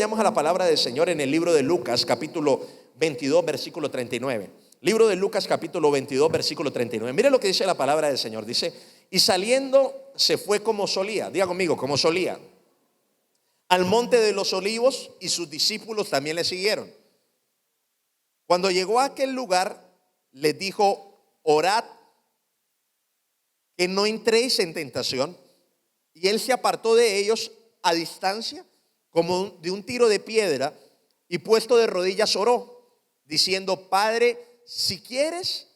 vayamos a la palabra del Señor en el libro de Lucas, capítulo 22, versículo 39. Libro de Lucas, capítulo 22, versículo 39. Mire lo que dice la palabra del Señor. Dice: y saliendo se fue como solía. Diga conmigo, como solía, al monte de los olivos, y sus discípulos también le siguieron. Cuando llegó a aquel lugar, les dijo: orad que no entréis en tentación. Y él se apartó de ellos a distancia, como de un tiro de piedra, y puesto de rodillas oró, diciendo: Padre, si quieres,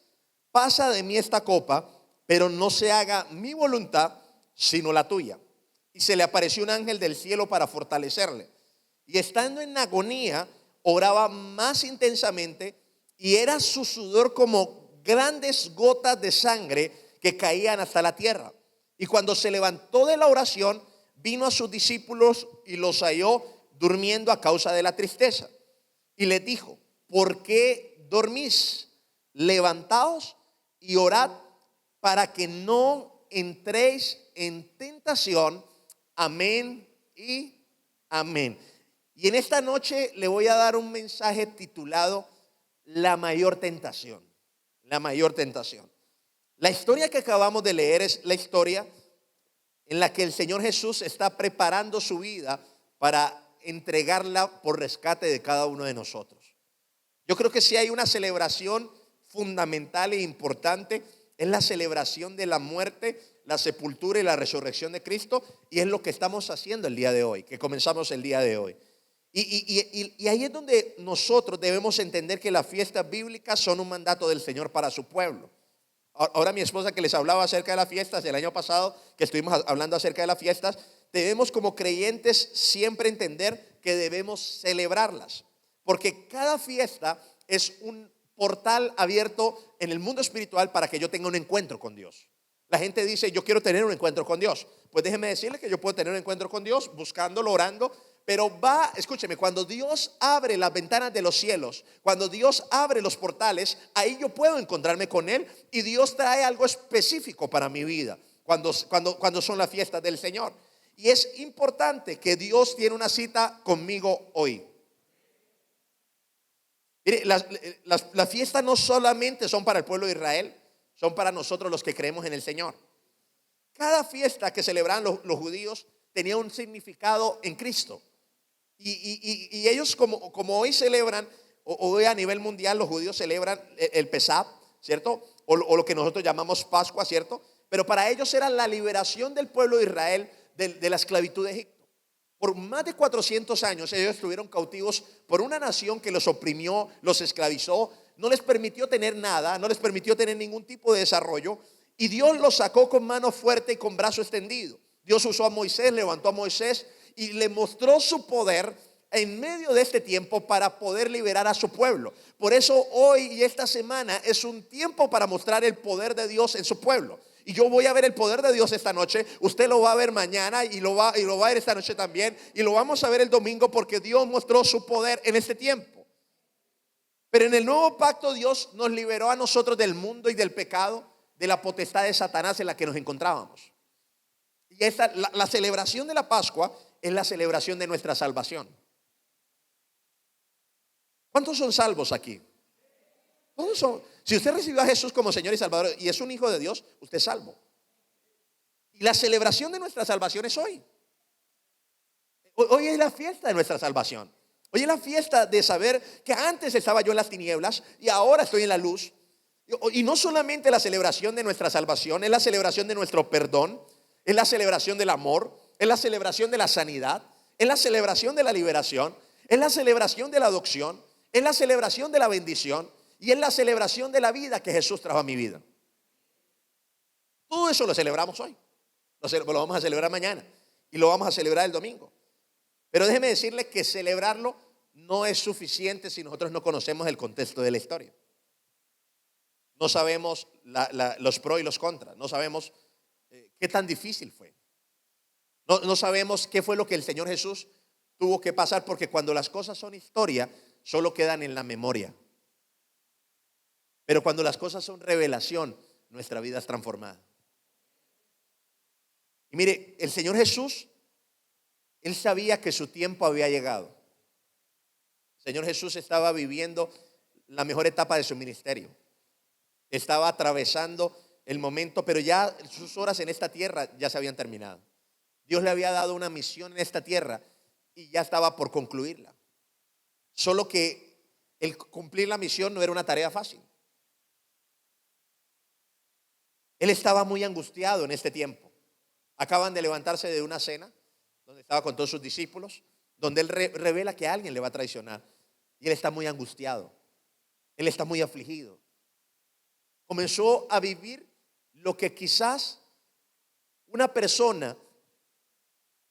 pasa de mí esta copa, pero no se haga mi voluntad, sino la tuya. Y se le apareció un ángel del cielo para fortalecerle. Y estando en agonía, oraba más intensamente, y era su sudor como grandes gotas de sangre que caían hasta la tierra. Y cuando se levantó de la oración, vino a sus discípulos y los halló durmiendo a causa de la tristeza. Y les dijo: ¿por qué dormís? Levantaos y orad para que no entréis en tentación. Amén y amén. Y en esta noche le voy a dar un mensaje titulado La mayor tentación. La mayor tentación. La historia que acabamos de leer es la historia en la que el Señor Jesús está preparando su vida para entregarla por rescate de cada uno de nosotros. Yo creo que si hay una celebración fundamental e importante, es la celebración de la muerte, la sepultura y la resurrección de Cristo, y es lo que estamos haciendo el día de hoy, que comenzamos el día de hoy. Y ahí es donde nosotros debemos entender que las fiestas bíblicas son un mandato del Señor para su pueblo. Ahora mi esposa, que les hablaba acerca de las fiestas del año pasado, que estuvimos hablando acerca de las fiestas, debemos como creyentes siempre entender que debemos celebrarlas, porque cada fiesta es un portal abierto en el mundo espiritual para que yo tenga un encuentro con Dios. La gente dice: yo quiero tener un encuentro con Dios. Pues déjeme decirle que yo puedo tener un encuentro con Dios buscándolo, orando. Pero escúcheme, cuando Dios abre las ventanas de los cielos, cuando Dios abre los portales, ahí yo puedo encontrarme con Él, y Dios trae algo específico para mi vida cuando son las fiestas del Señor. Y es importante que Dios tiene una cita conmigo hoy. Mire, las fiestas no solamente son para el pueblo de Israel, son para nosotros los que creemos en el Señor. Cada fiesta que celebraban los judíos tenía un significado en Cristo. Y ellos como hoy celebran, hoy a nivel mundial los judíos celebran el Pesaj, ¿cierto? O lo que nosotros llamamos Pascua, ¿cierto? Pero para ellos era la liberación del pueblo de Israel de la esclavitud de Egipto. Por más de 400 años ellos estuvieron cautivos por una nación que los oprimió, los esclavizó, no les permitió tener nada, no les permitió tener ningún tipo de desarrollo, y Dios los sacó con mano fuerte y con brazo extendido. Dios usó a Moisés, levantó a Moisés y le mostró su poder en medio de este tiempo para poder liberar a su pueblo. Por eso hoy y esta semana es un tiempo para mostrar el poder de Dios en su pueblo. Y yo voy a ver el poder de Dios esta noche. Usted lo va a ver mañana y lo va a ver esta noche también. Y lo vamos a ver el domingo, porque Dios mostró su poder en este tiempo. Pero en el nuevo pacto Dios nos liberó a nosotros del mundo y del pecado, de la potestad de Satanás en la que nos encontrábamos. Y la celebración de la Pascua es la celebración de nuestra salvación. ¿Cuántos son salvos aquí? ¿Cuántos son? Si usted recibió a Jesús como Señor y Salvador y es un hijo de Dios, usted es salvo. Y la celebración de nuestra salvación es hoy. Hoy es la fiesta de nuestra salvación. Hoy es la fiesta de saber que antes estaba yo en las tinieblas y ahora estoy en la luz. Y no solamente la celebración de nuestra salvación, es la celebración de nuestro perdón, es la celebración del amor, es la celebración de la sanidad, es la celebración de la liberación, es la celebración de la adopción, es la celebración de la bendición y es la celebración de la vida que Jesús trajo a mi vida. Todo eso lo celebramos hoy. Lo vamos a celebrar mañana y lo vamos a celebrar el domingo. Pero déjeme decirle que celebrarlo no es suficiente si nosotros no conocemos el contexto de la historia. No sabemos los pros y los contras. No sabemos qué tan difícil fue. No sabemos qué fue lo que el Señor Jesús tuvo que pasar, porque cuando las cosas son historia, solo quedan en la memoria. Pero cuando las cosas son revelación, nuestra vida es transformada. Y mire, el Señor Jesús, Él sabía que su tiempo había llegado. Señor Jesús estaba viviendo la mejor etapa de su ministerio. Estaba atravesando el momento, pero ya sus horas en esta tierra ya se habían terminado. Dios le había dado una misión en esta tierra y ya estaba por concluirla. Solo que el cumplir la misión no era una tarea fácil. Él estaba muy angustiado en este tiempo. Acaban de levantarse de una cena donde estaba con todos sus discípulos, donde él revela que alguien le va a traicionar. Y él está muy angustiado. Él está muy afligido. Comenzó a vivir lo que quizás una persona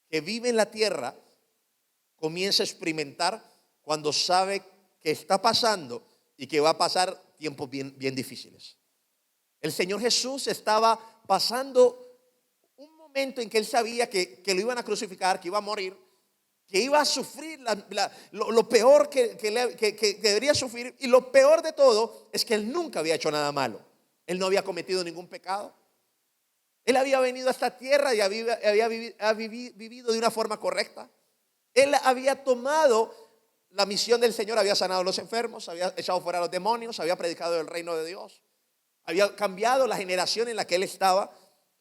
que vive en la tierra comienza a experimentar cuando sabe que está pasando y que va a pasar tiempos bien difíciles. El Señor Jesús estaba pasando un momento en que él sabía que lo iban a crucificar, que iba a morir, que iba a sufrir lo peor que debería sufrir. Y lo peor de todo es que él nunca había hecho nada malo. Él no había cometido ningún pecado. Él había venido a esta tierra y había vivido de una forma correcta. Él había tomado la misión del Señor, había sanado a los enfermos, había echado fuera a los demonios, había predicado el reino de Dios, había cambiado la generación en la que él estaba.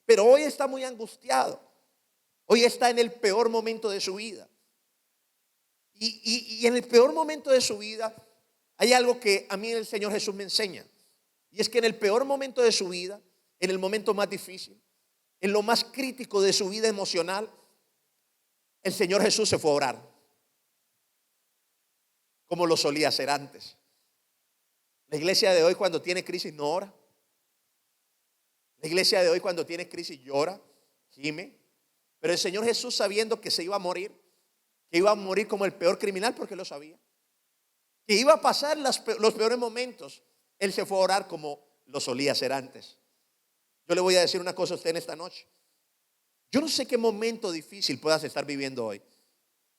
Pero hoy está muy angustiado. Hoy está en el peor momento de su vida. Y en el peor momento de su vida hay algo que a mí el Señor Jesús me enseña. Y es que en el peor momento de su vida, en el momento más difícil, en lo más crítico de su vida emocional, el Señor Jesús se fue a orar, como lo solía hacer antes. La iglesia de hoy, cuando tiene crisis, no ora. La iglesia de hoy, cuando tiene crisis, llora, gime. Pero el Señor Jesús, sabiendo que se iba a morir, que iba a morir como el peor criminal, porque lo sabía, que iba a pasar los peores momentos, él se fue a orar como lo solía hacer antes. Yo le voy a decir una cosa a usted en esta noche. Yo no sé qué momento difícil puedas estar viviendo hoy,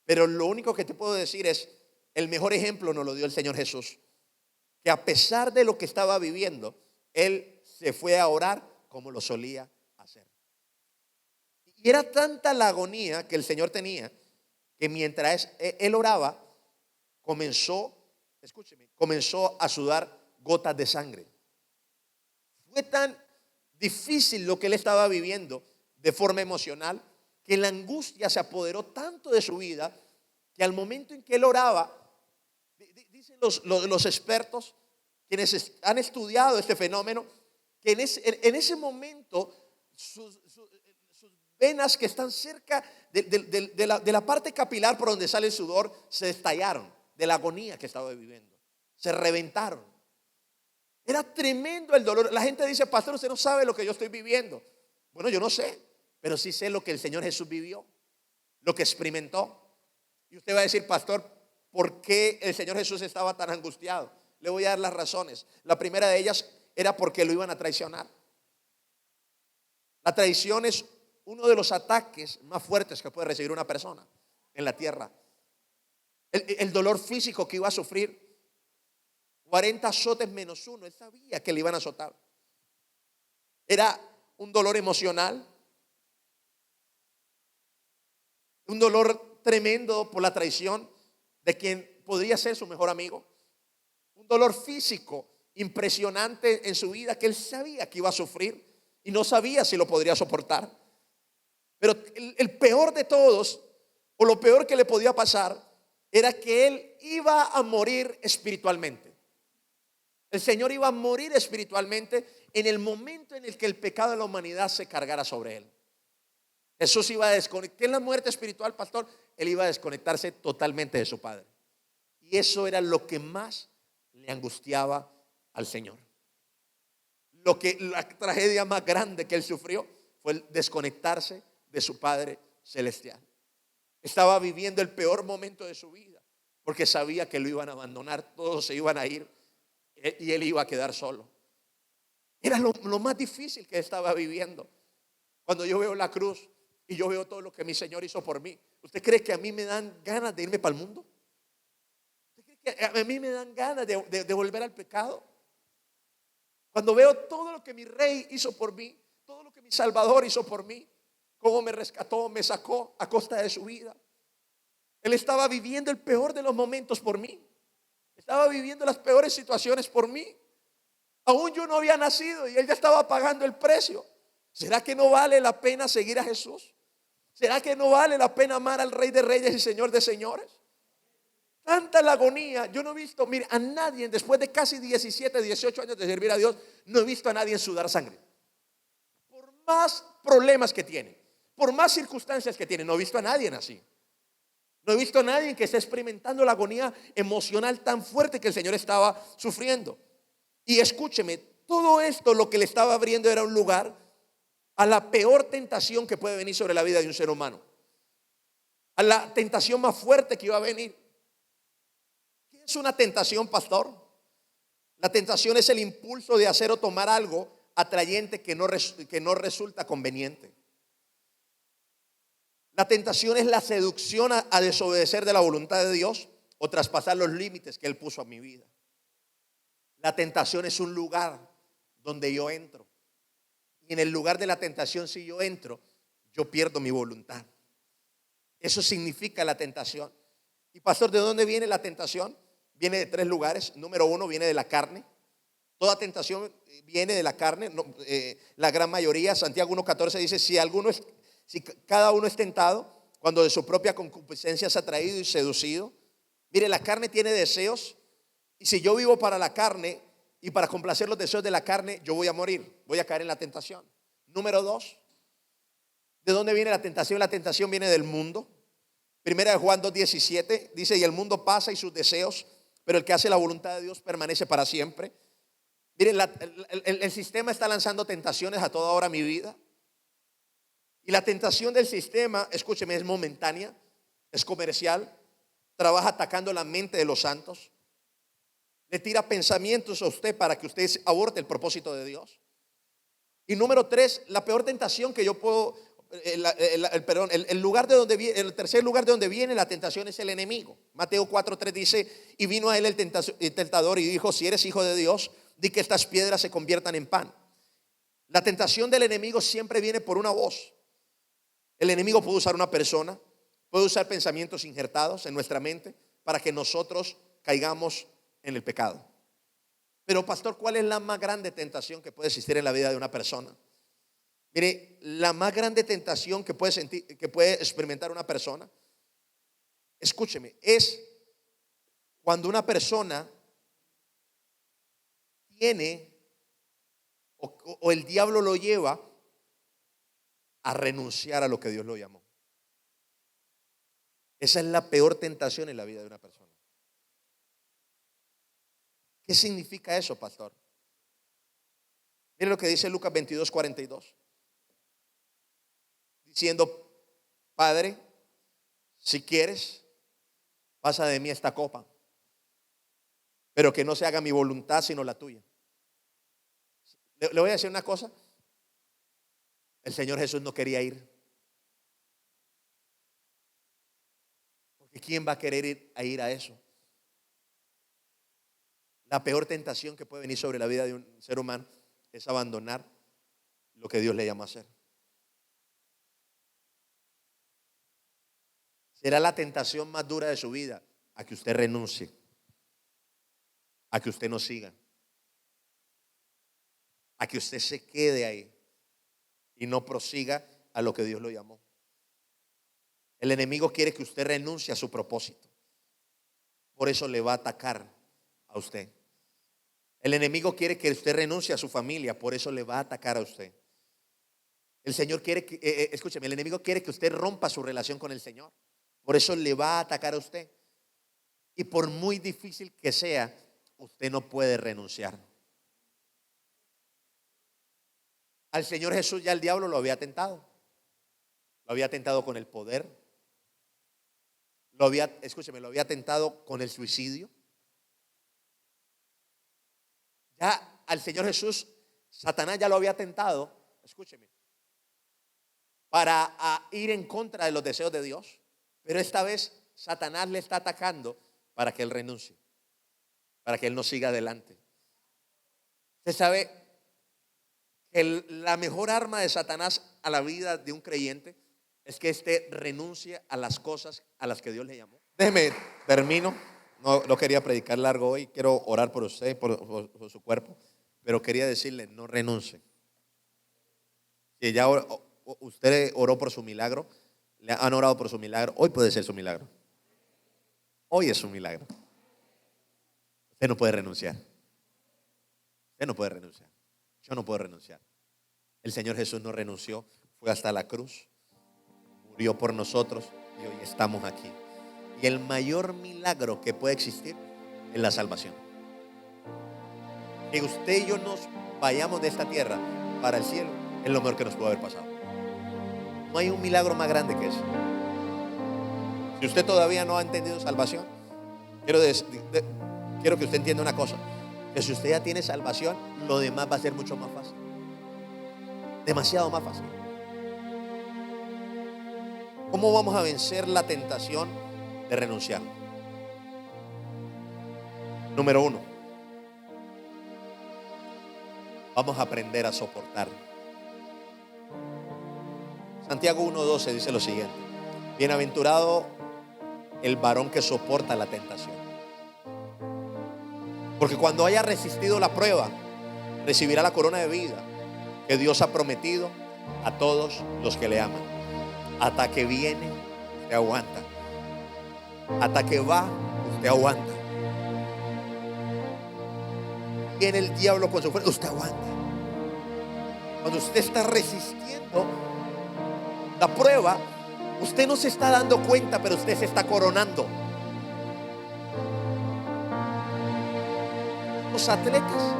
pero lo único que te puedo decir es, el mejor ejemplo nos lo dio el Señor Jesús, que a pesar de lo que estaba viviendo, él se fue a orar como lo solía hacer. Y era tanta la agonía que el Señor tenía, que mientras él oraba, comenzó a sudar gotas de sangre. Fue tan difícil lo que él estaba viviendo de forma emocional, que la angustia se apoderó tanto de su vida, que al momento en que él oraba, dicen los expertos, quienes han estudiado este fenómeno, que en ese momento sus venas que están cerca de la parte capilar por donde sale el sudor se estallaron de la agonía que estaba viviendo, se reventaron. Era tremendo el dolor. La gente dice: pastor, usted no sabe lo que yo estoy viviendo. Bueno, yo no sé, pero sí sé lo que el Señor Jesús vivió, lo que experimentó. Y usted va a decir: pastor, ¿por qué el Señor Jesús estaba tan angustiado? Le voy a dar las razones. La primera de ellas era porque lo iban a traicionar. La traición es uno de los ataques más fuertes que puede recibir una persona en la tierra. El dolor físico que iba a sufrir, 40 azotes menos uno, él sabía que le iban a azotar. Era un dolor emocional, un dolor tremendo por la traición de quien podría ser su mejor amigo, un dolor físico impresionante en su vida que él sabía que iba a sufrir y no sabía si lo podría soportar. Pero el peor de todos, o lo peor que le podía pasar, era que él iba a morir espiritualmente. El Señor iba a morir espiritualmente en el momento en el que el pecado de la humanidad se cargara sobre él. Jesús iba a desconectar. ¿Qué es la muerte espiritual, pastor? Él iba a desconectarse totalmente de su Padre. Y eso era lo que más le angustiaba al Señor. La tragedia más grande que él sufrió fue el desconectarse de su Padre celestial. Estaba viviendo el peor momento de su vida, porque sabía que lo iban a abandonar, todos se iban a ir y él iba a quedar solo. Era lo más difícil que estaba viviendo. Cuando yo veo la cruz y yo veo todo lo que mi Señor hizo por mí, ¿usted cree que a mí me dan ganas de irme para el mundo? ¿Usted cree que a mí me dan ganas de volver al pecado? Cuando veo todo lo que mi Rey hizo por mí, todo lo que mi Salvador hizo por mí, cómo me rescató, me sacó a costa de su vida. Él estaba viviendo el peor de los momentos por mí. Estaba viviendo las peores situaciones por mí. Aún yo no había nacido y Él ya estaba pagando el precio. ¿Será que no vale la pena seguir a Jesús? ¿Será que no vale la pena amar al Rey de Reyes y Señor de Señores? Tanta la agonía. Yo no he visto, mire, a nadie después de casi 17, 18 años de servir a Dios, no he visto a nadie sudar sangre. Por más problemas que tiene, por más circunstancias que tiene, no he visto a nadie así. No he visto a nadie que esté experimentando la agonía emocional tan fuerte que el Señor estaba sufriendo. Y escúcheme, todo esto lo que le estaba abriendo era un lugar a la peor tentación que puede venir sobre la vida de un ser humano. A la tentación más fuerte que iba a venir. ¿Qué es una tentación, pastor? La tentación es el impulso de hacer o tomar algo atrayente que no resulta conveniente. La tentación es la seducción a desobedecer de la voluntad de Dios o traspasar los límites que Él puso a mi vida. La tentación es un lugar donde yo entro. Y en el lugar de la tentación, si yo entro, yo pierdo mi voluntad. Eso significa la tentación. Y pastor, ¿de dónde viene la tentación? Viene de 3 lugares. Número 1, viene de la carne. Toda tentación viene de la carne. La gran mayoría, Santiago 1:14 dice, si cada uno es tentado cuando de su propia concupiscencia es atraído y seducido. Mire, la carne tiene deseos. Y si yo vivo para la carne y para complacer los deseos de la carne, yo voy a morir, voy a caer en la tentación. Número 2, ¿de dónde viene la tentación? La tentación viene del mundo. Primera de Juan 2:17 dice, y el mundo pasa y sus deseos, pero el que hace la voluntad de Dios permanece para siempre. Miren, el sistema está lanzando tentaciones a toda hora en mi vida. Y la tentación del sistema, escúcheme, es momentánea, es comercial, trabaja atacando la mente de los santos. Le tira pensamientos a usted para que usted aborte el propósito de Dios. Y número 3, la peor tentación que yo puedo, el tercer lugar de donde viene la tentación es el enemigo. Mateo 4:3 dice, y vino a él el tentador y dijo, si eres hijo de Dios, di que estas piedras se conviertan en pan. La tentación del enemigo siempre viene por una voz. El enemigo puede usar una persona, puede usar pensamientos injertados en nuestra mente para que nosotros caigamos en el pecado. Pero pastor, ¿cuál es la más grande tentación que puede existir en la vida de una persona? Mire, la más grande tentación que puede experimentar una persona, escúcheme, es cuando una persona tiene o el diablo lo lleva a renunciar a lo que Dios lo llamó. Esa es la peor tentación en la vida de una persona. ¿Qué significa eso, pastor? Mire lo que dice Lucas 22:42. Diciendo, Padre, si quieres, pasa de mí esta copa, pero que no se haga mi voluntad sino la tuya. Le voy a decir una cosa. El Señor Jesús no quería ir. Porque ¿quién va a querer ir a eso? La peor tentación que puede venir sobre la vida de un ser humano es abandonar lo que Dios le llama a hacer. Será la tentación más dura de su vida a que usted renuncie, a que usted no siga, a que usted se quede ahí y no prosiga a lo que Dios lo llamó. El enemigo quiere que usted renuncie a su propósito. Por eso le va a atacar a usted. El enemigo quiere que usted renuncie a su familia, por eso le va a atacar a usted. El Señor quiere que, escúcheme, el enemigo quiere que usted rompa su relación con el Señor, por eso le va a atacar a usted. Y por muy difícil que sea, usted no puede renunciar. Al Señor Jesús ya el diablo lo había tentado. Lo había tentado con el poder. Lo había tentado con el suicidio. Ya al Señor Jesús, Satanás ya lo había tentado, escúcheme, para ir en contra de los deseos de Dios. Pero esta vez Satanás le está atacando para que él renuncie, para que él no siga adelante. Usted sabe que la mejor arma de Satanás a la vida de un creyente es que éste renuncie a las cosas a las que Dios le llamó. Déjeme, termino. No quería predicar largo hoy. Quiero orar por usted, por su cuerpo. Pero quería decirle, no renuncie. Si ya usted oró por su milagro, le han orado por su milagro, hoy puede ser su milagro. Hoy es su milagro. Usted no puede renunciar. Usted no puede renunciar. Yo no puedo renunciar. El Señor Jesús no renunció. Fue hasta la cruz. Murió por nosotros y hoy estamos aquí. Y el mayor milagro que puede existir es la salvación. Que usted y yo nos vayamos de esta tierra para el cielo es lo mejor que nos puede haber pasado. No hay un milagro más grande que eso. Si usted todavía no ha entendido salvación, quiero que usted entienda una cosa: que si usted ya tiene salvación, lo demás va a ser mucho más fácil. Demasiado más fácil. ¿Cómo vamos a vencer la tentación de renunciar? Número 1, vamos a aprender a soportar. Santiago 1:12 dice lo siguiente: bienaventurado el varón que soporta la tentación, porque cuando haya resistido la prueba, recibirá la corona de vida que Dios ha prometido a todos los que le aman. Hasta que viene, usted aguanta. Hasta que va, usted aguanta. Viene el diablo con su fuerza, usted aguanta. Cuando usted está resistiendo la prueba, usted no se está dando cuenta, pero usted se está coronando. Los atletas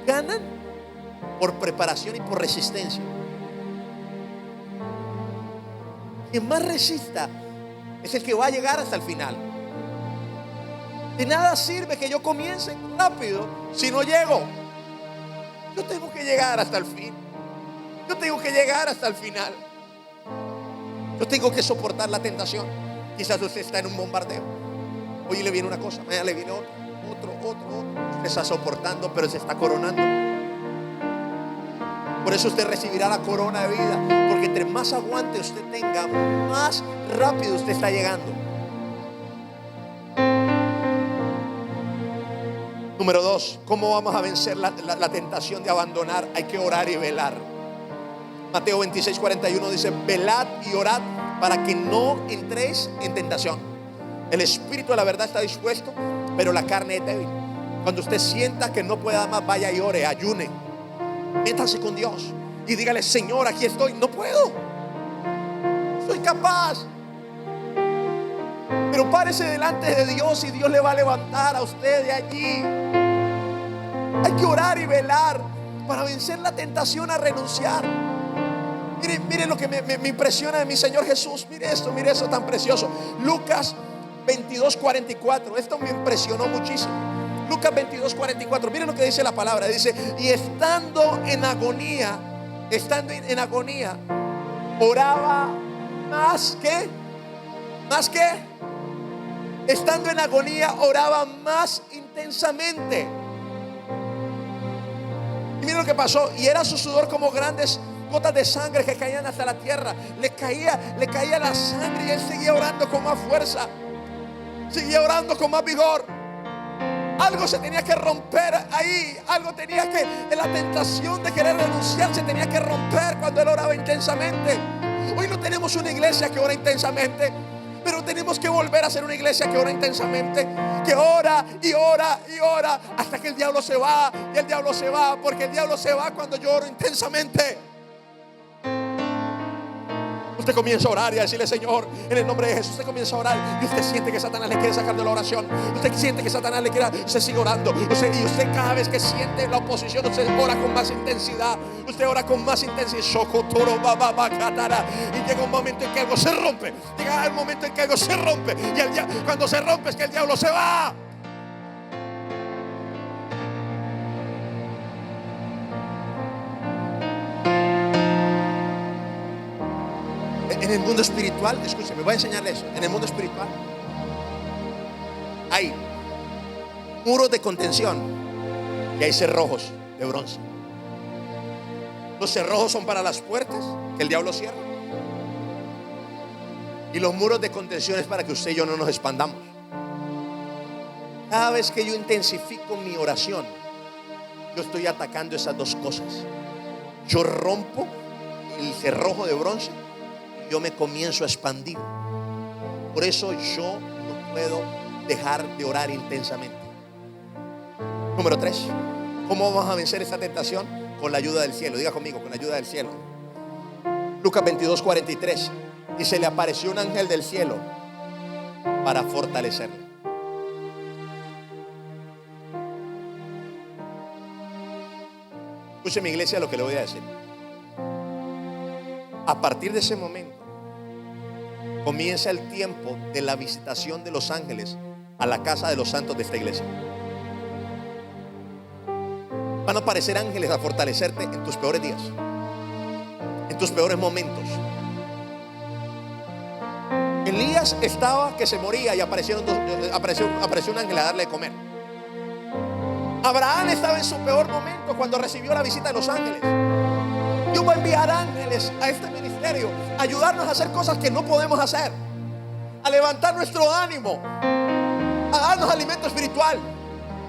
ganan por preparación y por resistencia. Quien más resista es el que va a llegar hasta el final. De nada sirve que yo comience rápido si no llego. Yo tengo que llegar hasta el fin. Yo tengo que llegar hasta el final. Yo tengo que soportar la tentación. Quizás usted está en un bombardeo. Hoy le viene una cosa, mañana le viene otro. Usted está soportando, pero se está coronando. Por eso usted recibirá la corona de vida. Porque entre más aguante usted tenga, más rápido usted está llegando. Número 2, ¿cómo vamos a vencer la tentación de abandonar? Hay que orar y velar. Mateo 26:41 dice: velad y orad para que no entréis en tentación. El espíritu de la verdad está dispuesto, pero la carne es débil. Cuando usted sienta que no pueda más, vaya y ore, ayune, métase con Dios y dígale: Señor, aquí estoy, no puedo, soy capaz. Pero párese delante de Dios y Dios le va a levantar a usted de allí. Hay que orar y velar para vencer la tentación a renunciar. Mire lo que me impresiona de mi Señor Jesús. Mire esto tan precioso. Lucas 22:44. Esto me impresionó muchísimo. Lucas 22:44. Mire lo que dice la palabra. Dice: y estando en agonía, oraba más que estando en agonía, oraba más intensamente. Y mira lo que pasó. Y era su sudor como grandes gotas de sangre que caían hasta la tierra. Le caía la sangre y él seguía orando con más fuerza, seguía orando con más vigor. Algo se tenía que romper ahí. Algo tenía que, en la tentación de querer renunciar, se tenía que romper cuando él oraba intensamente. Hoy no tenemos una iglesia que ora intensamente, pero tenemos que volver a ser una iglesia que ora intensamente, que ora y ora y ora hasta que el diablo se va. Y el diablo se va, porque el diablo se va cuando yo oro intensamente. Usted comienza a orar y a decirle: Señor, en el nombre de Jesús. Usted comienza a orar y usted siente que Satanás le quiere sacar de la oración. Usted siente que Satanás le quiere. Usted sigue orando. Y usted cada vez que siente la oposición, usted ora con más intensidad. Usted ora con más intensidad. Y llega un momento en que algo se rompe. Llega el momento en que algo se rompe. Y cuando se rompe es que el diablo se va. En el mundo espiritual, escúcheme, voy a enseñarle eso. En el mundo espiritual hay muros de contención y hay cerrojos de bronce. Los cerrojos son para las puertas que el diablo cierra, Y los muros de contención es para que usted y yo no nos expandamos. Cada vez que yo intensifico mi oración, yo estoy atacando esas dos cosas. Yo rompo el cerrojo de bronce y yo me comienzo a expandir. Por eso yo no puedo dejar de orar intensamente. Número 3. ¿Cómo vamos a vencer esta tentación? Con la ayuda del cielo. Diga conmigo, con la ayuda del cielo. Lucas 22:43. Y se le apareció un ángel del cielo para fortalecerle. Escuche, mi iglesia, lo que le voy a decir. A partir de ese momento comienza el tiempo de la visitación de los ángeles a la casa de los santos de esta iglesia. Van a aparecer ángeles a fortalecerte en tus peores días, en tus peores momentos. Elías estaba que se moría y apareció un ángel a darle de comer. Abraham estaba en su peor momento cuando recibió la visita de los ángeles. Dios va a enviar ángeles a este ministerio a ayudarnos a hacer cosas que no podemos hacer, a levantar nuestro ánimo, a darnos alimento espiritual.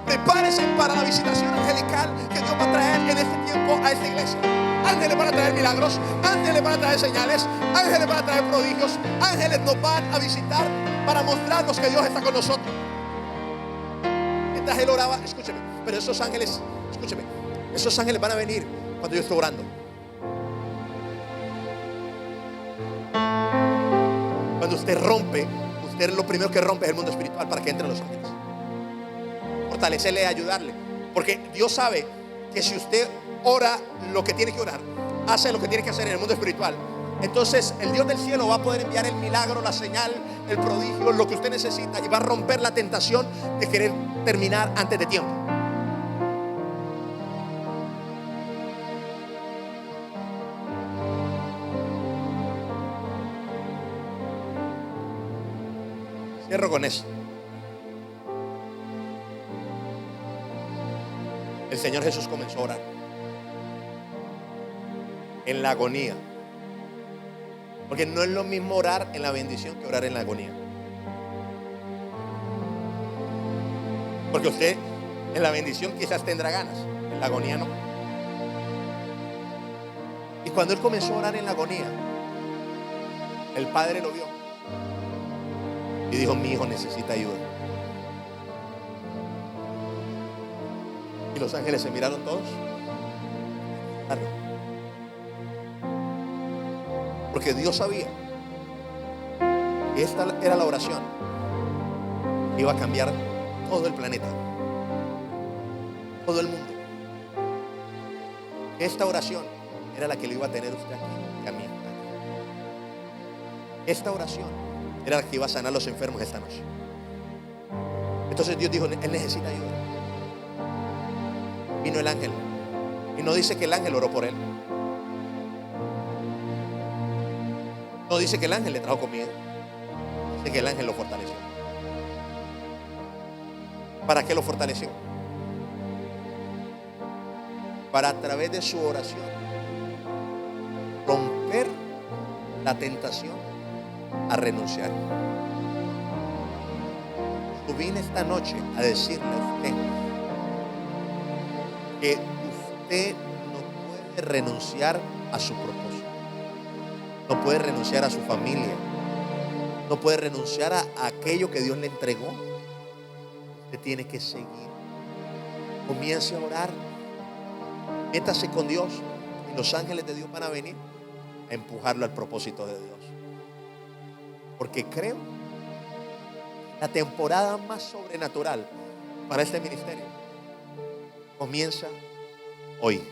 Prepárese para la visitación angelical que Dios va a traer en este tiempo a esta iglesia. Ángeles van a traer milagros, ángeles van a traer señales, ángeles van a traer prodigios, ángeles nos van a visitar para mostrarnos que Dios está con nosotros. Mientras él oraba, escúcheme, pero esos ángeles, escúcheme, esos ángeles van a venir cuando yo esté orando. Cuando usted rompe, usted lo primero que rompe es el mundo espiritual para que entren los ángeles. Fortalecerle, ayudarle. Porque Dios sabe que si usted ora lo que tiene que orar, hace lo que tiene que hacer en el mundo espiritual, entonces el Dios del cielo va a poder enviar el milagro, la señal, el prodigio, lo que usted necesita, y va a romper la tentación de querer terminar antes de tiempo. Cierro con eso. El Señor Jesús comenzó a orar en la agonía, porque no es lo mismo orar en la bendición que orar en la agonía. Porque usted en la bendición quizás tendrá ganas, en la agonía no. Y cuando él comenzó a orar en la agonía, el Padre lo vio y dijo: mi hijo necesita ayuda. Y los ángeles se miraron todos. Porque Dios sabía que esta era la oración que iba a cambiar todo el planeta, todo el mundo. Esta oración era la que le iba a tener usted aquí y a mí. Esta oración era la que iba a sanar a los enfermos esta noche. Entonces Dios dijo: él necesita ayuda. Vino el ángel, y no dice que el ángel oró por él, no dice que el ángel le trajo comida, dice que el ángel lo fortaleció. ¿Para qué lo fortaleció? Para, a través de su oración, romper la tentación a renunciar. Yo vine esta noche a decirle a usted que usted no puede renunciar a su propósito, no puede renunciar a su familia, no puede renunciar a aquello que Dios le entregó. Usted tiene que seguir. Comience a orar, métase con Dios, y los ángeles de Dios van a venir a empujarlo al propósito de Dios. Porque creo la temporada más sobrenatural para este ministerio comienza hoy.